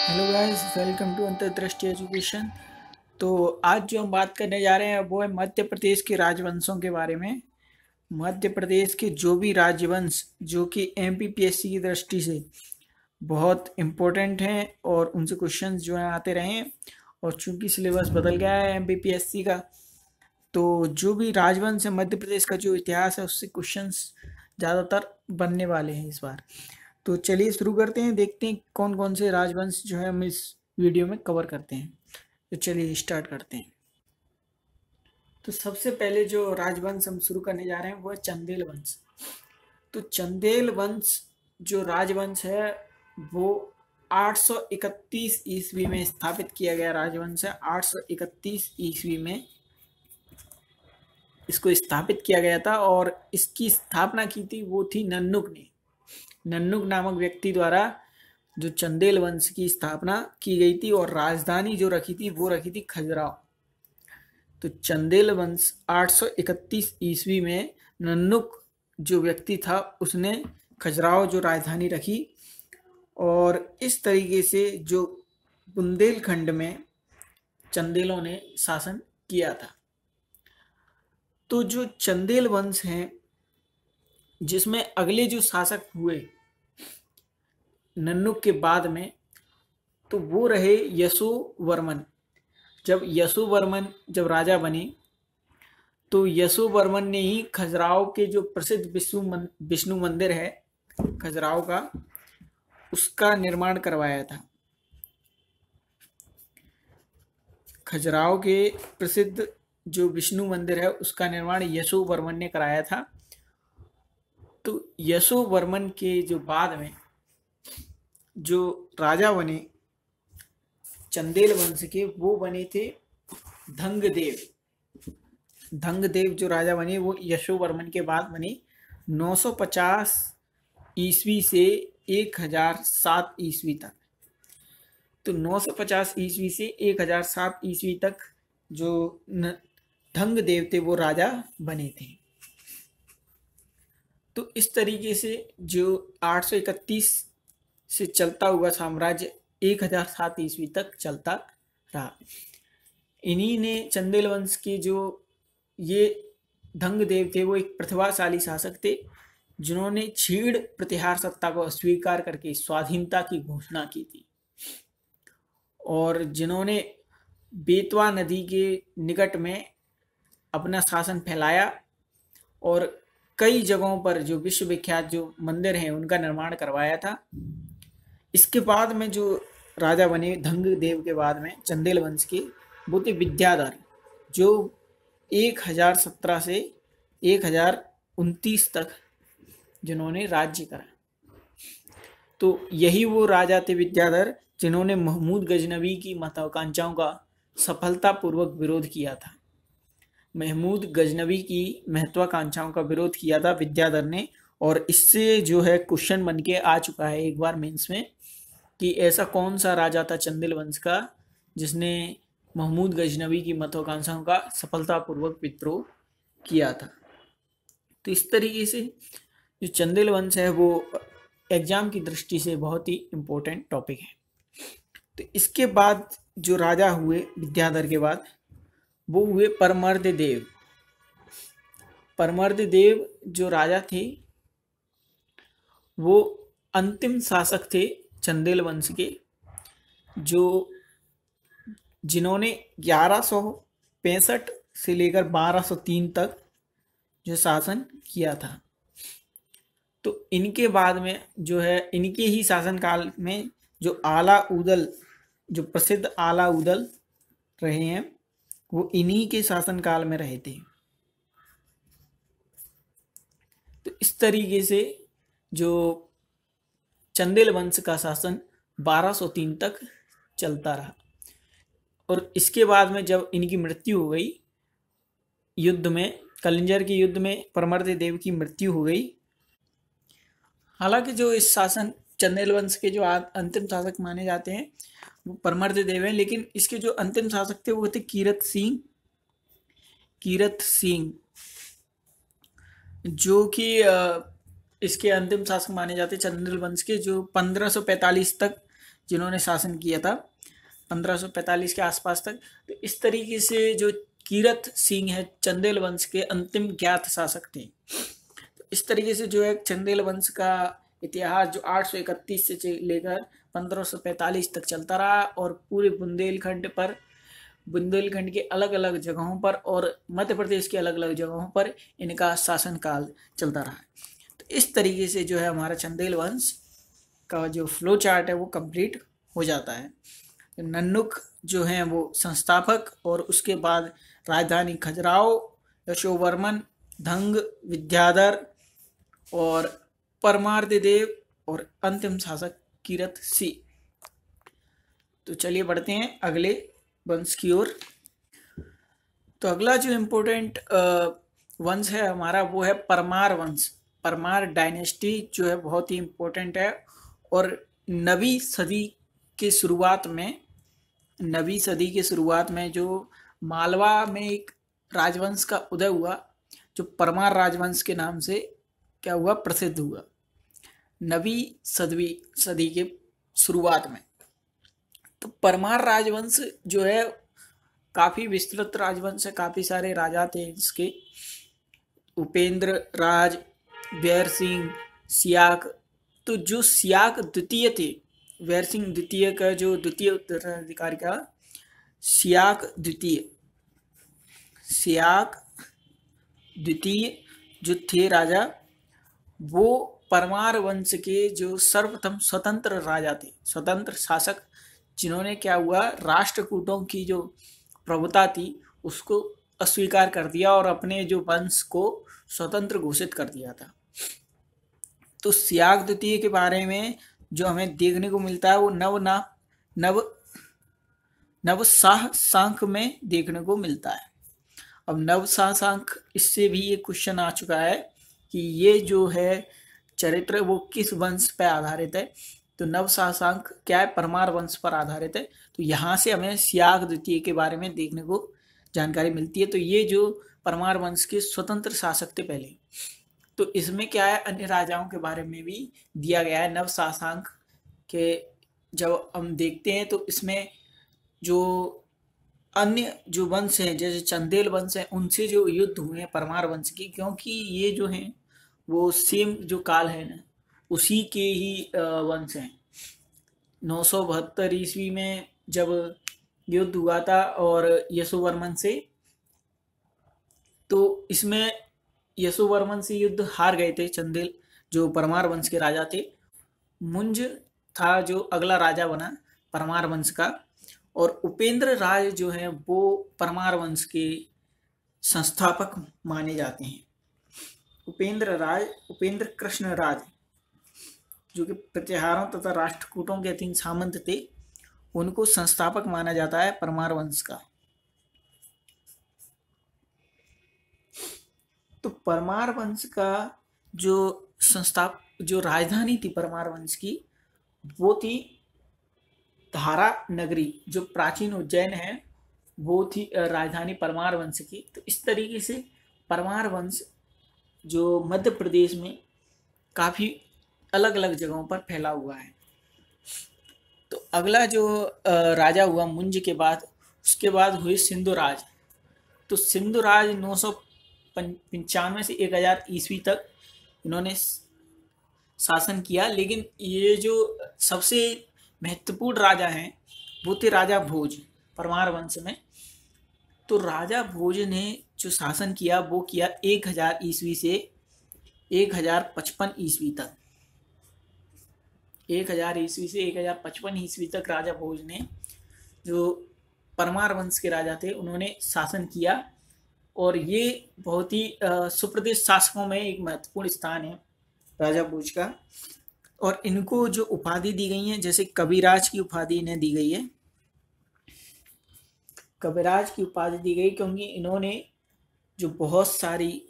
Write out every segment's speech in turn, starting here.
Hello guys, welcome to अंतर्दृष्टि education. तो आज जो हम बात करने जा रहे हैं वो है मध्य प्रदेश के राजवंशों के बारे में। मध्य प्रदेश के जो भी राजवंश जो कि एमपीपीएससी की दृष्टि से बहुत इम्पोर्टेंट हैं और उनसे क्वेश्चंस जो हैं आते रहे हैं, और चूंकि सिलेबस बदल गया है एमपीपीएससी का, तो जो भी राजवंश है मध्य प्रदेश का जो इतिहास है उससे क्वेश्चंस ज़्यादातर बनने वाले हैं इस बार। तो चलिए शुरू करते हैं, देखते हैं कौन कौन से राजवंश जो है हम इस वीडियो में कवर करते हैं। तो चलिए स्टार्ट करते हैं। तो सबसे पहले जो राजवंश हम शुरू करने जा रहे हैं वो है चंदेल वंश। तो चंदेल वंश जो राजवंश है वो 831 ईस्वी में स्थापित किया गया राजवंश है। 831 ईस्वी में इसको स्थापित किया गया था और इसकी स्थापना की थी वो थी नन्नुक ने। नन्नुक नामक व्यक्ति द्वारा जो चंदेल वंश की स्थापना की गई थी और राजधानी जो रखी थी वो रखी थी खजुराहो। तो चंदेल वंश 831 ईस्वी में नन्नुक जो व्यक्ति था उसने खजुराहो जो राजधानी रखी, और इस तरीके से जो बुंदेलखंड में चंदेलों ने शासन किया था। तो जो चंदेल वंश हैं जिसमें अगले जो शासक हुए नन्नुक के बाद में, तो वो रहे यशोवर्मन। जब राजा बने तो यशोवर्मन ने ही खजुराहो के जो प्रसिद्ध विष्णु मंदिर है खजुराहो का, उसका निर्माण करवाया था। खजुराहो के प्रसिद्ध जो विष्णु मंदिर है उसका निर्माण यशोवर्मन ने कराया था। तो यशोवर्मन के जो बाद में जो राजा बने चंदेल वंश के वो बने थे धंगदेव। धंगदेव जो राजा बने वो यशोवर्मन के बाद बने 950 ईस्वी से 1007 ईस्वी तक। तो 950 ईस्वी से 1007 ईस्वी तक जो धंगदेव थे वो राजा बने थे। तो इस तरीके से जो 831 से चलता हुआ साम्राज्य 1007 ईस्वी तक चलता रहा। इन्हीं ने चंदेल वंश के जो ये धंगदेव थे वो एक प्रतिभाशाली शासक थे जिन्होंने छीड़ प्रतिहार सत्ता को अस्वीकार करके स्वाधीनता की घोषणा की थी, और जिन्होंने बेतवा नदी के निकट में अपना शासन फैलाया और कई जगहों पर जो विश्वविख्यात जो मंदिर हैं उनका निर्माण करवाया था। इसके बाद में जो राजा बने धंगदेव के बाद में चंदेल वंश के, वो थे विद्याधर, जो 1017 से 1029 तक जिन्होंने राज्य करा। तो यही वो राजा थे विद्याधर जिन्होंने महमूद गजनवी की महत्वाकांक्षाओं का सफलतापूर्वक विरोध किया था। महमूद गजनवी की महत्वाकांक्षाओं का विरोध किया था विद्याधर ने, और इससे जो है क्वेश्चन बन के आ चुका है एक बार मेंस में कि ऐसा कौन सा राजा था चंदेल वंश का जिसने महमूद गजनवी की महत्वाकांक्षाओं का सफलतापूर्वक विद्रोह किया था। तो इस तरीके से जो चंदेल वंश है वो एग्जाम की दृष्टि से बहुत ही इम्पोर्टेंट टॉपिक है। तो इसके बाद जो राजा हुए विद्याधर के बाद वो हुए परमर्द देव। परमर्द देव जो राजा थे वो अंतिम शासक थे चंदेल वंश के, जो जिन्होंने 1165 से लेकर 1203 तक जो शासन किया था। तो इनके बाद में जो है इनके ही शासनकाल में जो आला उदल, जो प्रसिद्ध आला उदल रहे हैं वो इन्हीं के शासनकाल में रहे थे। तो इस तरीके से जो चंदेल वंश का शासन 1203 तक चलता रहा, और इसके बाद में जब इनकी मृत्यु हो गई युद्ध में, कलिंजर के युद्ध में परमर्द देव की मृत्यु हो गई। हालांकि जो इस शासन चंदेल वंश के जो अंतिम शासक माने जाते हैं वो परमर्द देव हैं, लेकिन इसके जो अंतिम शासक थे वो थे कीरत सिंह, जो कि इसके अंतिम शासक माने जाते चंदेल वंश के, जो 1545 तक जिन्होंने शासन किया था 1545 के आसपास तक। तो इस तरीके से जो कीरत सिंह है चंदेल वंश के अंतिम ज्ञात शासक थे। तो इस तरीके से जो है चंदेल वंश का इतिहास जो 831 से लेकर 1545 तक चलता रहा और पूरे बुंदेलखंड के अलग अलग जगहों पर और मध्य प्रदेश के अलग अलग जगहों पर इनका शासनकाल चलता रहा है। तो इस तरीके से जो है हमारा चंदेल वंश का जो फ्लो चार्ट है वो कंप्लीट हो जाता है। नन्नुक जो हैं वो संस्थापक और उसके बाद राजधानी खजुराहो, यशोवर्मन, धंग, विद्याधर और परमार्दिदेव और अंतिम शासक कीरत सिंह। तो चलिए बढ़ते हैं अगले वंश की ओर। तो अगला जो इम्पोर्टेंट वंश है हमारा वो है परमार वंश। परमार डायनेस्टी जो है बहुत ही इम्पोर्टेंट है और नवीं सदी के शुरुआत में जो मालवा में एक राजवंश का उदय हुआ जो परमार राजवंश के नाम से क्या हुआ, प्रसिद्ध हुआ नवीं सदी के शुरुआत में। तो परमार राजवंश जो है काफ़ी विस्तृत राजवंश है, काफ़ी सारे राजा थे इसके। उपेंद्र राज, बैर सिंह, सियाक। तो जो सियाक द्वितीय थे, बैर सिंह द्वितीय का जो द्वितीय उत्तराधिकारी का सियाक द्वितीय जो थे राजा, वो परमार वंश के जो सर्वप्रथम स्वतंत्र राजा थे, स्वतंत्र शासक, जिन्होंने क्या हुआ राष्ट्रकूटों की जो प्रभुता थी उसको अस्वीकार कर दिया और अपने जो वंश को स्वतंत्र घोषित कर दिया था। तो सियाक द्वितीय के बारे में जो हमें देखने को मिलता है वो नवशाह सांख में देखने को मिलता है। अब नवशाह सांख, इससे भी ये क्वेश्चन आ चुका है कि ये जो है चरित्र वो किस वंश पर आधारित है। तो नवशाह सांख क्या है, परमार वंश पर आधारित है। तो यहाँ से हमें सियाक द्वितीय के बारे में देखने को जानकारी मिलती है। तो ये जो परमार वंश के स्वतंत्र शासक थे पहले। तो इसमें क्या है, अन्य राजाओं के बारे में भी दिया गया है नवशाह सांख के। जब हम देखते हैं तो इसमें जो अन्य जो वंश हैं जैसे चंदेल वंश है उनसे जो युद्ध हुए हैं परमार वंश की, क्योंकि ये जो हैं वो सेम जो काल है ना उसी के ही वंश हैं। 972 ईस्वी में जब युद्ध हुआ था और यशोवर्मन से, तो इसमें यशोवर्मन से युद्ध हार गए थे चंदेल जो परमार वंश के राजा थे। मुंज था जो अगला राजा बना परमार वंश का, और उपेंद्र राज जो है वो परमार वंश के संस्थापक माने जाते हैं। उपेंद्र कृष्ण राज जो कि प्रतिहारों तथा राष्ट्रकूटों के 3 सामंत थे, उनको संस्थापक माना जाता है परमार वंश का। तो परमार वंश का जो राजधानी थी परमार वंश की वो थी धारा नगरी, जो प्राचीन उज्जैन है वो थी राजधानी परमार वंश की। तो इस तरीके से परमार वंश जो मध्य प्रदेश में काफ़ी अलग अलग जगहों पर फैला हुआ है। तो अगला जो राजा हुआ मुंज के बाद, उसके बाद हुई सिंधु राज। तो सिंधु राज 995 से 1000 ईस्वी तक इन्होंने शासन किया। लेकिन ये जो सबसे महत्वपूर्ण राजा हैं वो थे राजा भोज परमार वंश में। तो राजा भोज ने जो शासन किया वो किया 1000 ईस्वी से 1055 ईस्वी तक। 1000 ईस्वी से 1055 ईस्वी तक राजा भोज ने, जो परमार वंश के राजा थे, उन्होंने शासन किया। और ये बहुत ही सुप्रसिद्ध शासकों में एक महत्वपूर्ण स्थान है राजा भोज का। और इनको जो उपाधि दी गई है, जैसे कविराज की उपाधि इन्हें दी गई है। कविराज की उपाधि दी गई क्योंकि इन्होंने जो बहुत सारी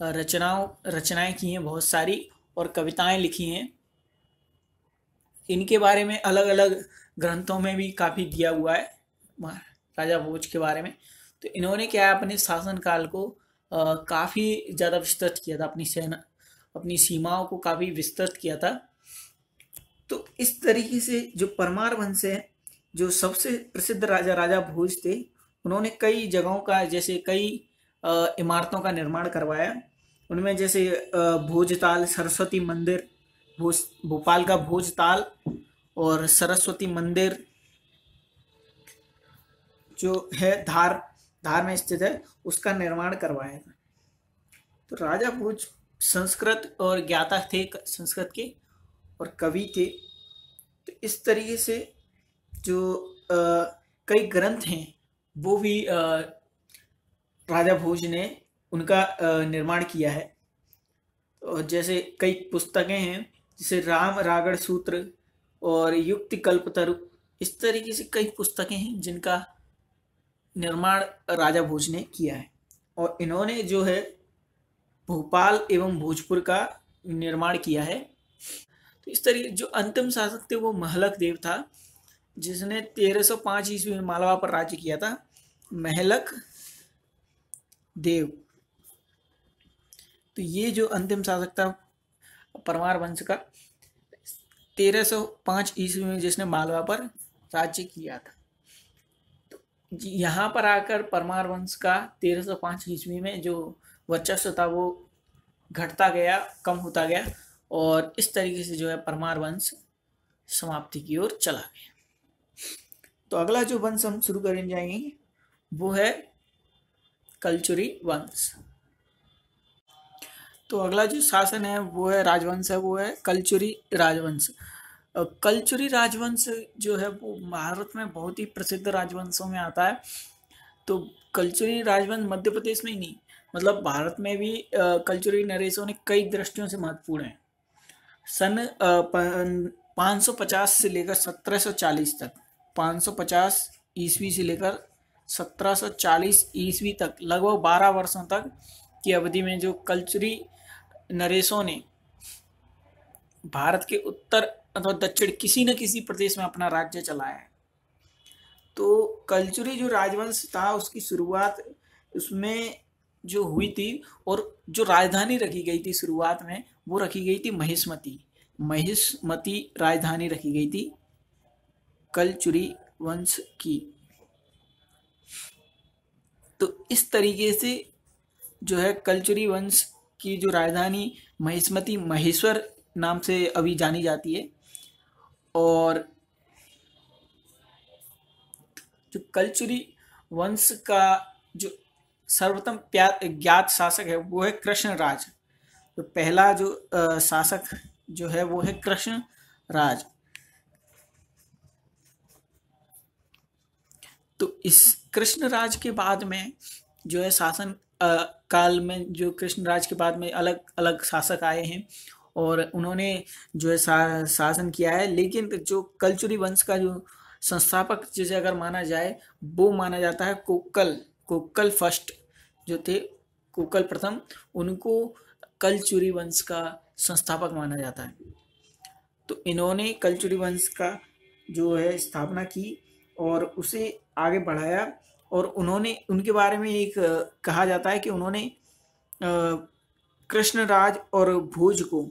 रचनाएं की हैं, बहुत सारी, और कविताएं लिखी हैं। इनके बारे में अलग अलग ग्रंथों में भी काफ़ी दिया हुआ है राजा भोज के बारे में। तो इन्होंने क्या है, अपने शासनकाल को काफ़ी ज़्यादा विस्तृत किया था, अपनी सीमाओं को काफ़ी विस्तृत किया था। तो इस तरीके से जो परमार वंश है, जो सबसे प्रसिद्ध राजा राजा भोज थे, उन्होंने कई जगहों का, जैसे कई इमारतों का निर्माण करवाया। उनमें जैसे भोजताल सरस्वती मंदिर, भोपाल का भोजताल और सरस्वती मंदिर जो है धार धार में स्थित है, उसका निर्माण करवाया था। तो राजा भोज संस्कृत और ज्ञाता थे संस्कृत के, और कवि थे। तो इस तरीके से जो कई ग्रंथ हैं वो भी राजा भोज ने उनका निर्माण किया है। और जैसे कई पुस्तकें हैं, जैसे राम रागड़ सूत्र और युक्ति कल्पतरु, इस तरीके से कई पुस्तकें हैं जिनका निर्माण राजा भोज ने किया है। और इन्होंने जो है भोपाल एवं भोजपुर का निर्माण किया है। तो इस तरीके जो अंतिम शासक थे वो महलक देव था, जिसने 1305 ईस्वी में मालवा पर राज्य किया था। महलक देव, तो ये जो अंतिम शासक था परमार वंश का, 1305 ईस्वी में जिसने मालवा पर राज्य किया था। तो यहाँ पर आकर परमार वंश का 1305 ईस्वी में जो वर्चस्व था वो घटता गया, कम होता गया, और इस तरीके से जो है परमार वंश समाप्ति की ओर चला गया। तो अगला जो वंश हम शुरू करने जाएंगे वो है कलचुरी वंश। तो अगला जो शासन है वो है राजवंश है, वो है कलचुरी राजवंश। कलचुरी राजवंश जो है वो भारत में बहुत ही प्रसिद्ध राजवंशों में आता है। तो कलचुरी राजवंश मध्य प्रदेश में ही नहीं, मतलब भारत में भी कलचुरी नरेशों ने कई दृष्टियों से महत्वपूर्ण है। सन 550 से लेकर 1740 तक, 550 ईस्वी से लेकर 1740 ईस्वी तक, लगभग 12 वर्षों तक की अवधि में जो कलचुरी नरेशों ने भारत के उत्तर अथवा दक्षिण किसी न किसी प्रदेश में अपना राज्य चलाया है। तो कलचुरी जो राजवंश था उसकी शुरुआत उसमें जो हुई थी, और जो राजधानी रखी गई थी शुरुआत में, वो रखी गई थी महिष्मती। महिष्मती राजधानी रखी गई थी कलचुरी वंश की। तो इस तरीके से जो है कलचुरी वंश की जो राजधानी महिष्मती, महेश्वर नाम से अभी जानी जाती है। और जो कलचुरी वंश का जो सर्वप्रथम ज्ञात शासक है वो है कृष्णराज। तो पहला जो शासक जो है वो है कृष्णराज। तो इस कृष्णराज के बाद में जो है शासन काल में, जो कृष्णराज के बाद में अलग अलग शासक आए हैं और उन्होंने जो है शासन किया है। लेकिन जो कलचुरी वंश का जो संस्थापक जिसे अगर माना जाए, वो माना जाता है कोक्कल फर्स्ट जो थे, कोक्कल प्रथम, उनको कलचुरी वंश का संस्थापक माना जाता है। तो इन्होंने कलचुरी वंश का जो है स्थापना की और उसे आगे बढ़ाया। और उन्होंने, उनके बारे में एक कहा जाता है कि उन्होंने कृष्णराज और भोज को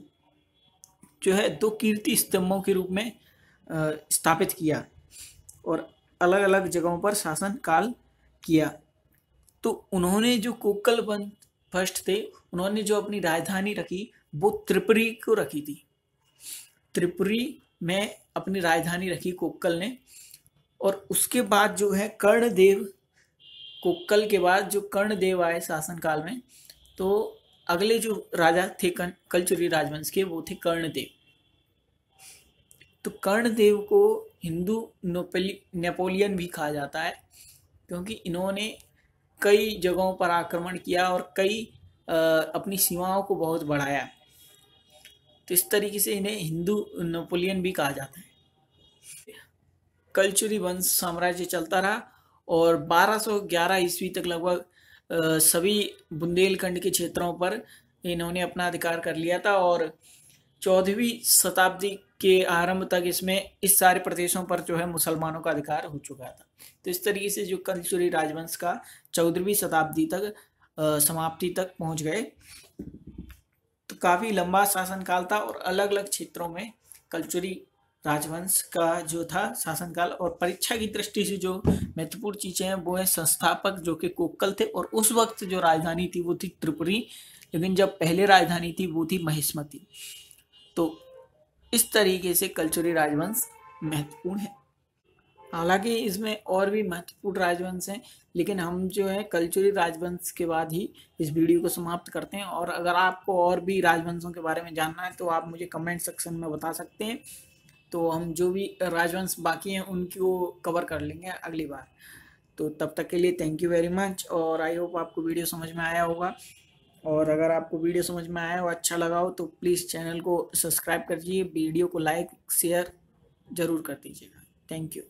जो है 2 कीर्ति स्तंभों के रूप में स्थापित किया और अलग अलग जगहों पर शासन काल किया। तो उन्होंने जो कोक्कल वंश फर्स्ट थे, उन्होंने जो अपनी राजधानी रखी वो त्रिपुरी को रखी थी। त्रिपुरी में अपनी राजधानी रखी कोक्कल ने। और उसके बाद जो है कर्णदेव, कोक्कल के बाद जो कर्णदेव आए शासन काल में, तो अगले जो राजा थे कलचुरी राजवंश के, वो थे कर्णदेव। तो कर्णदेव को हिंदू नेपोलियन भी कहा जाता है, क्योंकि इन्होंने कई जगहों पर आक्रमण किया और कई अपनी सीमाओं को बहुत बढ़ाया। तो इस तरीके से इन्हें हिंदू नेपोलियन भी कहा जाता है। कलचुरी वंश साम्राज्य चलता रहा और 1211 ईस्वी तक लगभग सभी बुंदेलखंड के क्षेत्रों पर इन्होंने अपना अधिकार कर लिया था। और 14वीं शताब्दी के आरंभ तक इसमें इस सारे प्रदेशों पर जो है मुसलमानों का अधिकार हो चुका था। तो इस तरीके से जो कलचुरी राजवंश का 14वीं शताब्दी तक समाप्ति तक पहुंच गए। तो काफ़ी लंबा शासनकाल था और अलग अलग क्षेत्रों में कलचुरी राजवंश का जो था शासनकाल। और परीक्षा की दृष्टि से जो महत्वपूर्ण चीजें हैं वो है संस्थापक जो कि कोक्कल थे, और उस वक्त जो राजधानी थी वो थी त्रिपुरी, लेकिन जब पहले राजधानी थी वो थी महिष्मती। तो इस तरीके से कलचुरी राजवंश महत्वपूर्ण है। हालांकि इसमें और भी महत्वपूर्ण राजवंश हैं, लेकिन हम जो है कलचुरी राजवंश के बाद ही इस वीडियो को समाप्त करते हैं। और अगर आपको और भी राजवंशों के बारे में जानना है तो आप मुझे कमेंट सेक्शन में बता सकते हैं, तो हम जो भी राजवंश बाकी हैं उनको कवर कर लेंगे अगली बार। तो तब तक के लिए थैंक यू वेरी मच, और आई होप आपको वीडियो समझ में आया होगा। और अगर आपको वीडियो समझ में आया हो, अच्छा लगा हो, तो प्लीज़ चैनल को सब्सक्राइब कर दीजिए, वीडियो को लाइक शेयर ज़रूर कर दीजिएगा। Thank you.